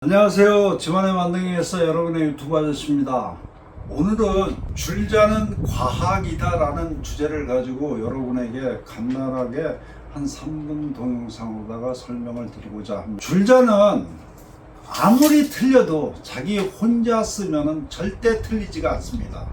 안녕하세요. 집안의 만능에서 여러분의 유튜브 아저씨입니다. 오늘은 줄자는 과학이다 라는 주제를 가지고 여러분에게 간단하게 한 3분 동영상으로다가 설명을 드리고자 합니다. 줄자는 아무리 틀려도 자기 혼자 쓰면 절대 틀리지가 않습니다.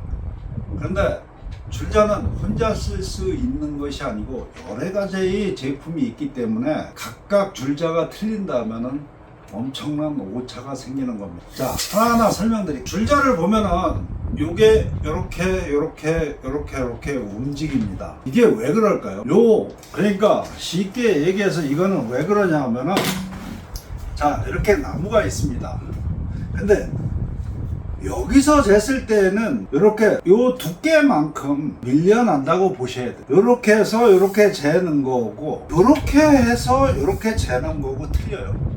그런데 줄자는 혼자 쓸 수 있는 것이 아니고 여러 가지의 제품이 있기 때문에 각각 줄자가 틀린다면은 엄청난 오차가 생기는 겁니다. 자, 하나하나 설명드릴게요. 줄자를 보면은 요게 요렇게 움직입니다. 이게 왜 그럴까요? 그러니까 쉽게 얘기해서 이거는 왜 그러냐 하면은, 자, 이렇게 나무가 있습니다. 근데 여기서 쟀을 때는 이렇게 요 두께만큼 밀려난다고 보셔야 돼요. 요렇게 해서 요렇게 재는 거고, 요렇게 해서 요렇게 재는 거고 틀려요.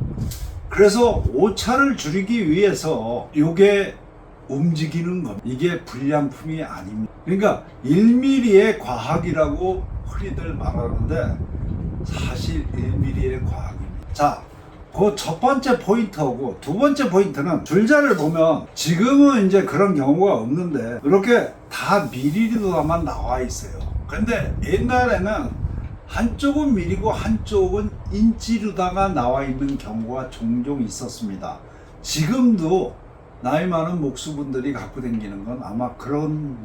그래서 오차를 줄이기 위해서 요게 움직이는 겁니다. 이게 불량품이 아닙니다. 그러니까 1mm의 과학이라고 흔히들 말하는데 사실 1mm의 과학입니다. 자, 그 첫 번째 포인트하고 두 번째 포인트는 줄자를 보면 지금은 이제 그런 경우가 없는데 이렇게 다 미리로만 나와 있어요. 근데 옛날에는 한쪽은 미리고 한쪽은 인치로다가 나와 있는 경우가 종종 있었습니다. 지금도 나이 많은 목수분들이 갖고 다니는 건 아마 그런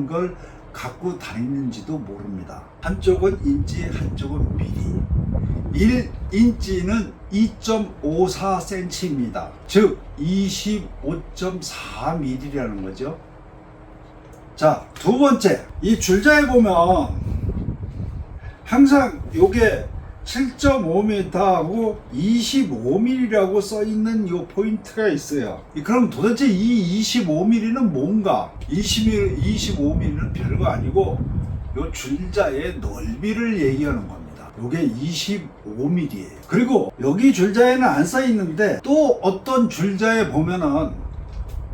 걸 갖고 다니는지도 모릅니다. 한쪽은 인치, 한쪽은 미리. 1인치는 2.54cm입니다. 즉 25.4mm라는 거죠. 자, 두 번째, 이 줄자에 보면 항상 요게 7.5m하고 25mm라고 써 있는 요 포인트가 있어요. 그럼 도대체 이 25mm는 뭔가? 25mm는 별거 아니고 요 줄자의 넓이를 얘기하는 겁니다. 요게 25mm예요. 그리고 여기 줄자에는 안 써 있는데 또 어떤 줄자에 보면은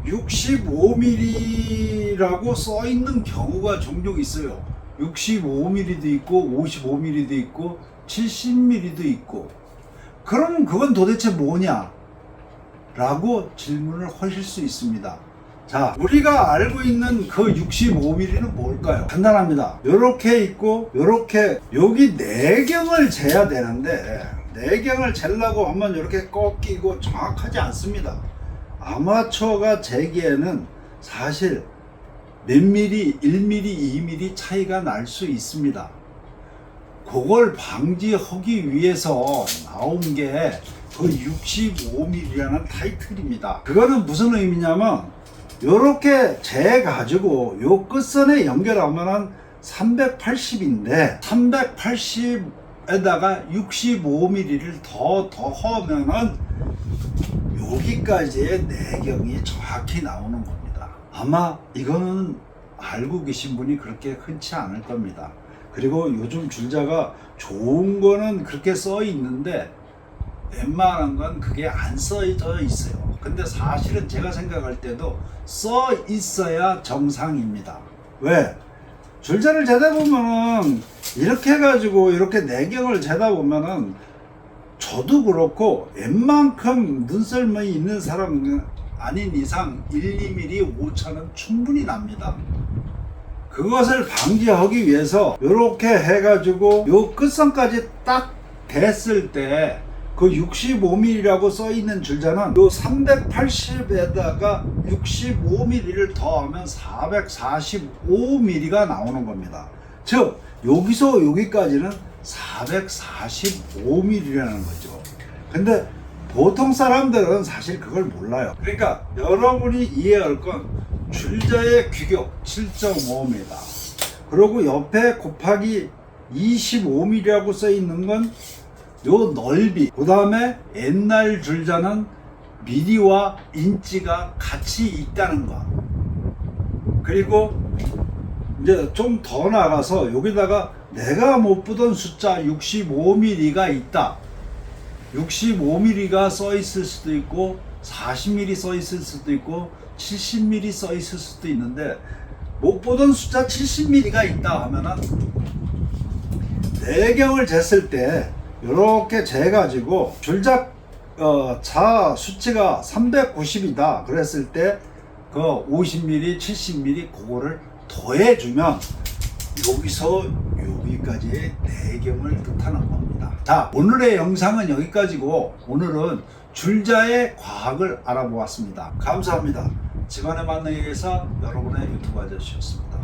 65mm라고 써 있는 경우가 종종 있어요. 65mm도 있고 55mm도 있고 70mm도 있고. 그러면 그건 도대체 뭐냐? 라고 질문을 하실 수 있습니다. 자, 우리가 알고 있는 그 65mm는 뭘까요? 간단합니다. 요렇게 있고 요렇게 여기 내경을 재야 되는데 내경을 재려고 하면 이렇게 꺾이고 정확하지 않습니다. 아마추어가 재기에는 사실 몇 미리, 1mm, 2mm 차이가 날 수 있습니다. 그걸 방지하기 위해서 나온 게 그 65mm라는 타이틀입니다. 그거는 무슨 의미냐면 요렇게 재가지고 요 끝선에 연결하면은 380인데 380에다가 65mm를 더 하면은 여기까지의 내경이 정확히 나오는 겁니다. 아마 이거는 알고 계신 분이 그렇게 흔치 않을 겁니다. 그리고 요즘 줄자가 좋은 거는 그렇게 써 있는데 웬만한 건 그게 안 써져 있어요. 근데 사실은 제가 생각할 때도 써 있어야 정상입니다. 왜? 줄자를 재다 보면은 이렇게 해가지고 이렇게 내경을 재다 보면은 저도 그렇고 웬만큼 눈썰미 있는 사람은 아닌 이상 1, 2mm 오차는 충분히 납니다. 그것을 방지하기 위해서 이렇게 해가지고 요 끝선까지 딱 댔을 때 그 65mm라고 써 있는 줄자는 요 380에다가 65mm를 더하면 445mm가 나오는 겁니다. 즉 여기서 여기까지는 445mm라는 거죠. 근데 보통 사람들은 사실 그걸 몰라요. 그러니까 여러분이 이해할 건 줄자의 규격 7.5m 그리고 옆에 곱하기 25mm라고 써 있는 건 요 넓이, 그 다음에 옛날 줄자는 미리와 인치가 같이 있다는 거. 그리고 이제 좀 더 나가서 여기다가 내가 못 보던 숫자 65mm가 있다. 65mm가 써 있을 수도 있고 40mm 써 있을 수도 있고 70mm 써 있을 수도 있는데 못 보던 숫자 70mm가 있다 하면은 내경을 쟀을 때 이렇게 재가지고 줄자 자 수치가 390이다 그랬을 때 그 50mm, 70mm 그거를 더해주면 여기서 여기까지의 내경을 뜻하는 겁니다. 자, 오늘의 영상은 여기까지고 오늘은 줄자의 과학을 알아보았습니다. 감사합니다. 집안의 만능의 의사 여러분의 유튜브 아저씨였습니다.